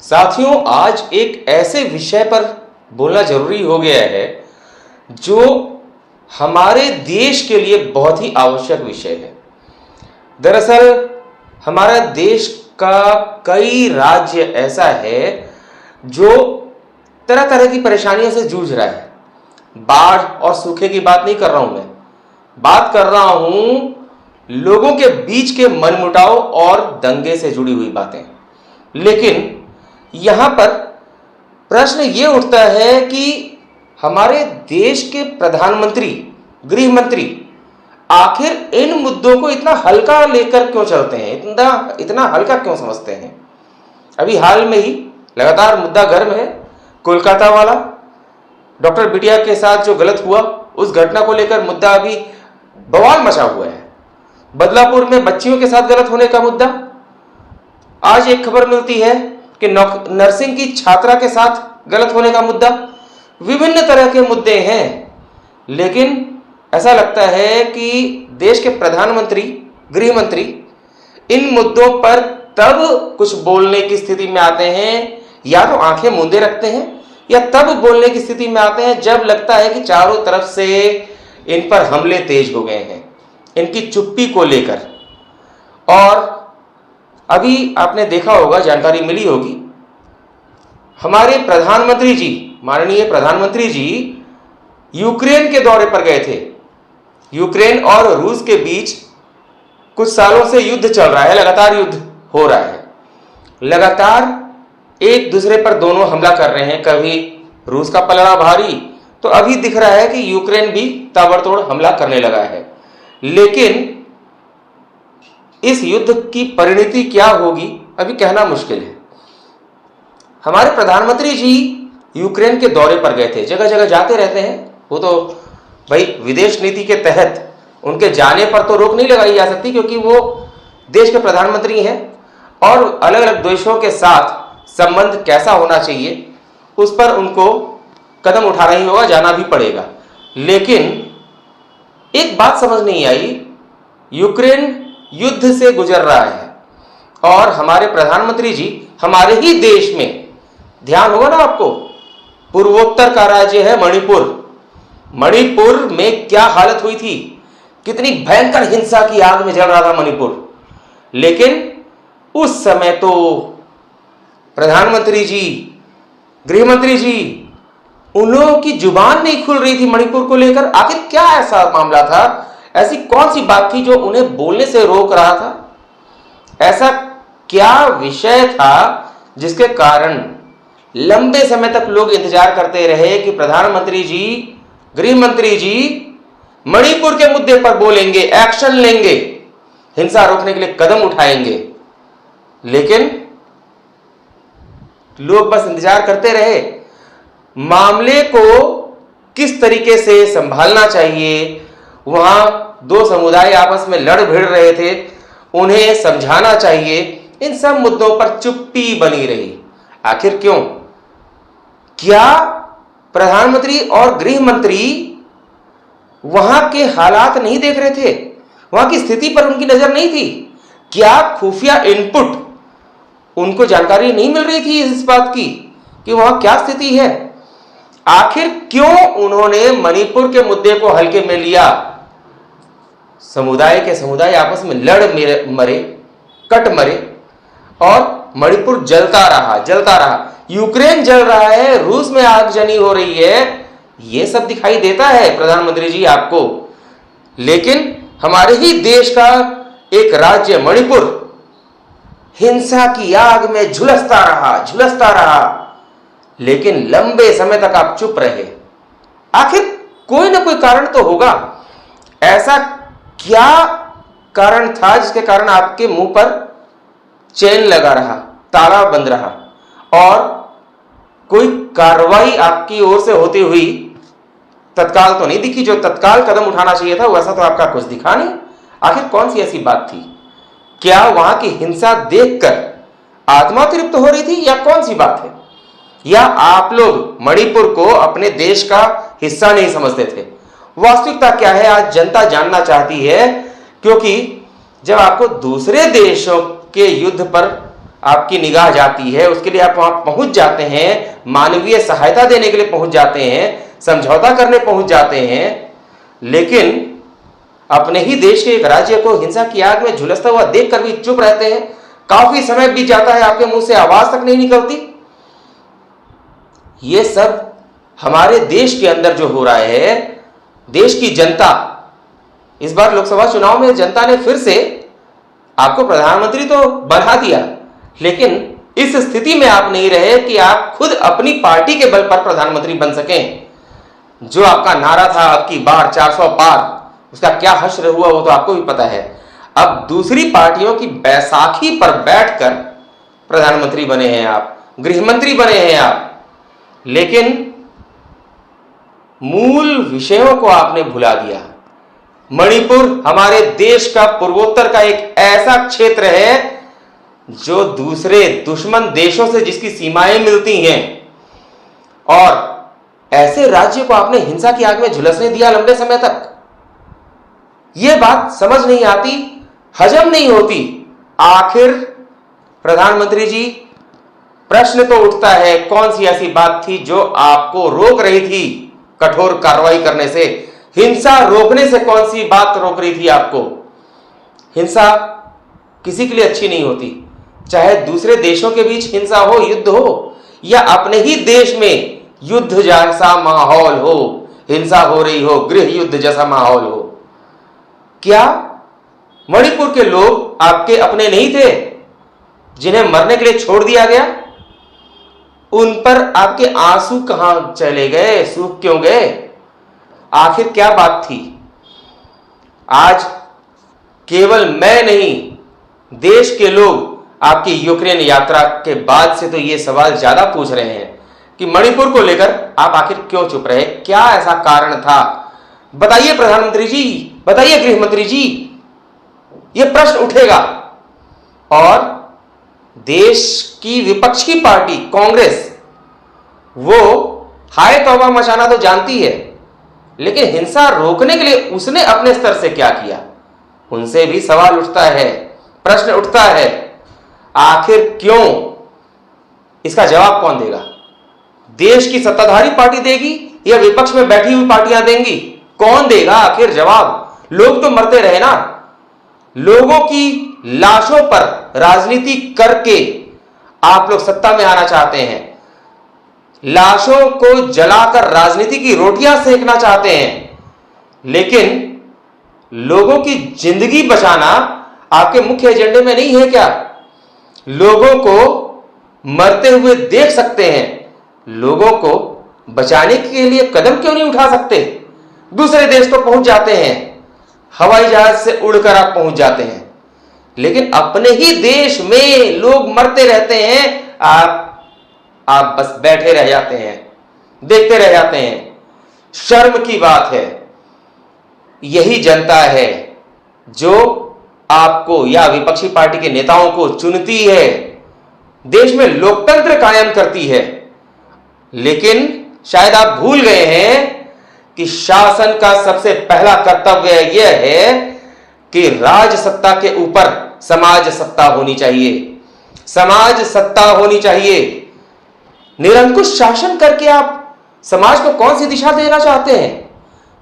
साथियों, आज एक ऐसे विषय पर बोलना जरूरी हो गया है जो हमारे देश के लिए बहुत ही आवश्यक विषय है। दरअसल हमारा देश का कई राज्य ऐसा है जो तरह तरह की परेशानियों से जूझ रहा है। बाढ़ और सूखे की बात नहीं कर रहा हूं मैं, बात कर रहा हूं लोगों के बीच के मनमुटाव और दंगे से जुड़ी हुई बातें। लेकिन यहां पर प्रश्न ये उठता है कि हमारे देश के प्रधानमंत्री, गृह मंत्री आखिर इन मुद्दों को इतना हल्का लेकर क्यों चलते हैं, इतना हल्का क्यों समझते हैं। अभी हाल में ही लगातार मुद्दा गर्म है, कोलकाता वाला डॉक्टर बिटिया के साथ जो गलत हुआ उस घटना को लेकर मुद्दा अभी बवाल मचा हुआ है। बदलापुर में बच्चियों के साथ गलत होने का मुद्दा, आज एक खबर मिलती है कि नर्सिंग की छात्रा के साथ गलत होने का मुद्दा। विभिन्न तरह के मुद्दे हैं, लेकिन ऐसा लगता है कि देश के प्रधानमंत्री, गृह मंत्री इन मुद्दों पर तब कुछ बोलने की स्थिति में आते हैं, या तो आंखें मूंदे रखते हैं, या तब बोलने की स्थिति में आते हैं जब लगता है कि चारों तरफ से इन पर हमले तेज हो गए हैं इनकी चुप्पी को लेकर। और अभी आपने देखा होगा, जानकारी मिली होगी, हमारे प्रधानमंत्री जी, माननीय प्रधानमंत्री जी यूक्रेन के दौरे पर गए थे। यूक्रेन और रूस के बीच कुछ सालों से युद्ध चल रहा है, लगातार युद्ध हो रहा है, लगातार एक दूसरे पर दोनों हमला कर रहे हैं। कभी रूस का पलड़ा भारी, तो अभी दिख रहा है कि यूक्रेन भी ताबड़तोड़ हमला करने लगा है। लेकिन इस युद्ध की परिणति क्या होगी अभी कहना मुश्किल है। हमारे प्रधानमंत्री जी यूक्रेन के दौरे पर गए थे, जगह जगह जाते रहते हैं, वो तो भाई विदेश नीति के तहत उनके जाने पर तो रोक नहीं लगाई जा सकती, क्योंकि वो देश के प्रधानमंत्री हैं और अलग अलग देशों के साथ संबंध कैसा होना चाहिए उस पर उनको कदम उठाना ही होगा, जाना भी पड़ेगा। लेकिन एक बात समझ नहीं आई, यूक्रेन युद्ध से गुजर रहा है और हमारे प्रधानमंत्री जी हमारे ही देश में, ध्यान होगा ना आपको, पूर्वोत्तर का राज्य है मणिपुर। मणिपुर में क्या हालत हुई थी, कितनी भयंकर हिंसा की आग में जल रहा था मणिपुर। लेकिन उस समय तो प्रधानमंत्री जी, गृह मंत्री जी, उन लोगों की जुबान नहीं खुल रही थी मणिपुर को लेकर। आखिर क्या ऐसा मामला था, ऐसी कौन सी बात थी जो उन्हें बोलने से रोक रहा था? ऐसा क्या विषय था जिसके कारण लंबे समय तक लोग इंतजार करते रहे कि प्रधानमंत्री जी, गृह मंत्री जी मणिपुर के मुद्दे पर बोलेंगे, एक्शन लेंगे, हिंसा रोकने के लिए कदम उठाएंगे। लेकिन लोग बस इंतजार करते रहे। मामले को किस तरीके से संभालना चाहिए, वहां दो समुदाय आपस में लड़ भिड़ रहे थे, उन्हें समझाना चाहिए, इन सब मुद्दों पर चुप्पी बनी रही। आखिर क्यों? क्या प्रधानमंत्री और गृह मंत्री वहां के हालात नहीं देख रहे थे, वहां की स्थिति पर उनकी नजर नहीं थी? क्या खुफिया इनपुट उनको जानकारी नहीं मिल रही थी इस बात की कि वहां क्या स्थिति है? आखिर क्यों उन्होंने मणिपुर के मुद्दे को हल्के में लिया? समुदाय के समुदाय आपस में लड़ मरे, कट मरे, और मणिपुर जलता रहा। यूक्रेन जल रहा है, रूस में आगजनी हो रही है, ये सब दिखाई देता है प्रधानमंत्री जी आपको। लेकिन हमारे ही देश का एक राज्य मणिपुर हिंसा की आग में झुलसता रहा, लेकिन लंबे समय तक आप चुप रहे। आखिर कोई ना कोई कारण तो होगा। ऐसा क्या कारण था जिसके कारण आपके मुंह पर चेन लगा रहा, ताला बंद रहा, और कोई कार्रवाई आपकी ओर से होती हुई तत्काल तो नहीं दिखी? जो तत्काल कदम उठाना चाहिए था वैसा तो आपका कुछ दिखा नहीं। आखिर कौन सी ऐसी बात थी? क्या वहां की हिंसा देखकर आत्मा तृप्त हो रही थी, या कौन सी बात है? या आप लोग मणिपुर को अपने देश का हिस्सा नहीं समझते थे? वास्तविकता क्या है आज जनता जानना चाहती है, क्योंकि जब आपको दूसरे देशों के युद्ध पर आपकी निगाह जाती है, उसके लिए आप वहां पहुंच जाते हैं, मानवीय सहायता देने के लिए पहुंच जाते हैं, समझौता करने पहुंच जाते हैं, लेकिन अपने ही देश के एक राज्य को हिंसा की आग में झुलसता हुआ देखकर भी चुप रहते हैं। काफी समय बीत जाता है, आपके मुंह से आवाज तक नहीं निकलती। ये सब हमारे देश के अंदर जो हो रहा है, देश की जनता, इस बार लोकसभा चुनाव में जनता ने फिर से आपको प्रधानमंत्री तो बना दिया, लेकिन इस स्थिति में आप नहीं रहे कि आप खुद अपनी पार्टी के बल पर प्रधानमंत्री बन सकें। जो आपका नारा था अब की बार 400 पार, उसका क्या हश्र हुआ वो तो आपको भी पता है। अब दूसरी पार्टियों की बैसाखी पर बैठकर प्रधानमंत्री बने हैं आप, गृहमंत्री बने हैं आप, लेकिन मूल विषयों को आपने भुला दिया। मणिपुर हमारे देश का पूर्वोत्तर का एक ऐसा क्षेत्र है जो दूसरे दुश्मन देशों से जिसकी सीमाएं मिलती हैं, और ऐसे राज्य को आपने हिंसा की आग में झुलसने दिया लंबे समय तक। यह बात समझ नहीं आती, हजम नहीं होती। आखिर प्रधानमंत्री जी, प्रश्न तो उठता है, कौन सी ऐसी बात थी जो आपको रोक रही थी कठोर कार्रवाई करने से? हिंसा रोकने से कौन सी बात रोक रही थी आपको? हिंसा किसी के लिए अच्छी नहीं होती, चाहे दूसरे देशों के बीच हिंसा हो, युद्ध हो, या अपने ही देश में युद्ध जैसा माहौल हो, हिंसा हो रही हो, गृह युद्ध जैसा माहौल हो। क्या मणिपुर के लोग आपके अपने नहीं थे जिन्हें मरने के लिए छोड़ दिया गया? उन पर आपके आंसू कहां चले गए, सूख क्यों गए? आखिर क्या बात थी? आज केवल मैं नहीं, देश के लोग आपकी यूक्रेन यात्रा के बाद से तो ये सवाल ज्यादा पूछ रहे हैं कि मणिपुर को लेकर आप आखिर क्यों चुप रहे? क्या ऐसा कारण था? बताइए प्रधानमंत्री जी, बताइए गृहमंत्री जी। यह प्रश्न उठेगा और देश की विपक्षी पार्टी कांग्रेस, वो हाय तौबा मचाना तो जानती है, लेकिन हिंसा रोकने के लिए उसने अपने स्तर से क्या किया? उनसे भी सवाल उठता है, प्रश्न उठता है, आखिर क्यों? इसका जवाब कौन देगा? देश की सत्ताधारी पार्टी देगी या विपक्ष में बैठी हुई पार्टियां देंगी? कौन देगा आखिर जवाब? लोग तो मरते रहे ना। लोगों की लाशों पर राजनीति करके आप लोग सत्ता में आना चाहते हैं, लाशों को जलाकर राजनीति की रोटियां सेकना चाहते हैं, लेकिन लोगों की जिंदगी बचाना आपके मुख्य एजेंडे में नहीं है क्या? लोगों को मरते हुए देख सकते हैं, लोगों को बचाने के लिए कदम क्यों नहीं उठा सकते? दूसरे देश तो पहुंच जाते हैं, हवाई जहाज से उड़कर आप पहुंच जाते हैं, लेकिन अपने ही देश में लोग मरते रहते हैं, आप बस बैठे रह जाते हैं, देखते रह जाते हैं। शर्म की बात है। यही जनता है जो आपको या विपक्षी पार्टी के नेताओं को चुनती है, देश में लोकतंत्र कायम करती है, लेकिन शायद आप भूल गए हैं कि शासन का सबसे पहला कर्तव्य यह है कि राज सत्ता के ऊपर समाज सत्ता होनी चाहिए। समाज सत्ता होनी चाहिए। निरंकुश शासन करके आप समाज को कौन सी दिशा देना चाहते हैं?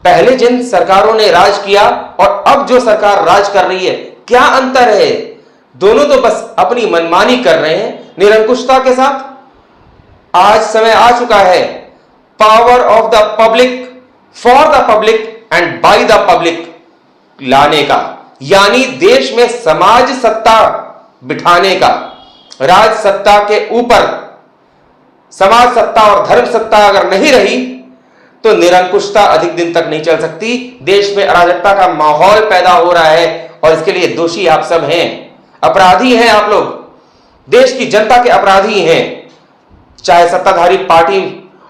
पहले जिन सरकारों ने राज किया और अब जो सरकार राज कर रही है, क्या अंतर है? दोनों तो बस अपनी मनमानी कर रहे हैं निरंकुशता के साथ। आज समय आ चुका है power of the public, for the public and by the public लाने का, यानी देश में समाज सत्ता बिठाने का। राज सत्ता के ऊपर समाज सत्ता और धर्म सत्ता अगर नहीं रही तो निरंकुशता अधिक दिन तक नहीं चल सकती। देश में अराजकता का माहौल पैदा हो रहा है और इसके लिए दोषी आप सब हैं, अपराधी हैं आप लोग, देश की जनता के अपराधी हैं। चाहे सत्ताधारी पार्टी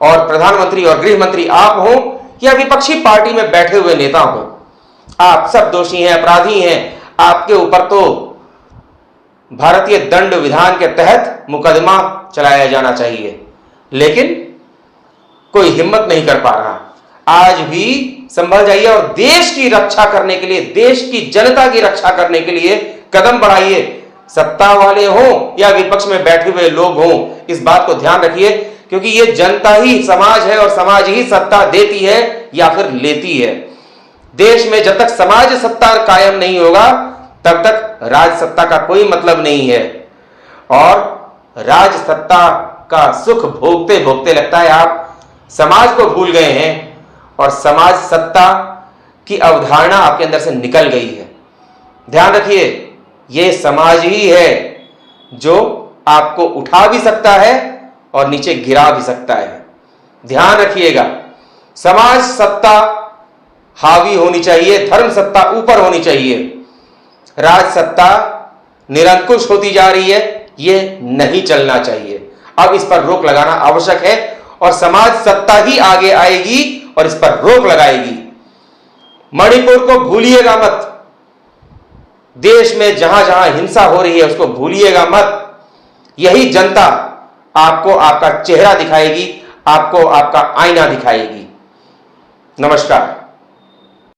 और प्रधानमंत्री और गृह मंत्री आप हो या विपक्षी पार्टी में बैठे हुए नेता हो, आप सब दोषी हैं, अपराधी हैं। आपके ऊपर तो भारतीय दंड विधान के तहत मुकदमा चलाया जाना चाहिए, लेकिन कोई हिम्मत नहीं कर पा रहा। आज भी संभल जाइए और देश की रक्षा करने के लिए, देश की जनता की रक्षा करने के लिए कदम बढ़ाइए। सत्ता वाले हों या विपक्ष में बैठे हुए लोग हों, इस बात को ध्यान रखिए, क्योंकि ये जनता ही समाज है और समाज ही सत्ता देती है या फिर लेती है। देश में जब तक समाज सत्ता कायम नहीं होगा तब तक राज सत्ता का कोई मतलब नहीं है। और राज सत्ता का सुख भोगते भोगते लगता है आप समाज को भूल गए हैं और समाज सत्ता की अवधारणा आपके अंदर से निकल गई है। ध्यान रखिए, यह समाज ही है जो आपको उठा भी सकता है और नीचे गिरा भी सकता है। ध्यान रखिएगा, समाज सत्ता हावी होनी चाहिए, धर्म सत्ता ऊपर होनी चाहिए। राज सत्ता निरंकुश होती जा रही है, यह नहीं चलना चाहिए। अब इस पर रोक लगाना आवश्यक है और समाज सत्ता ही आगे आएगी और इस पर रोक लगाएगी। मणिपुर को भूलिएगा मत, देश में जहां जहां हिंसा हो रही है उसको भूलिएगा मत। यही जनता आपको आपका चेहरा दिखाएगी, आपको आपका आईना दिखाएगी। नमस्कार।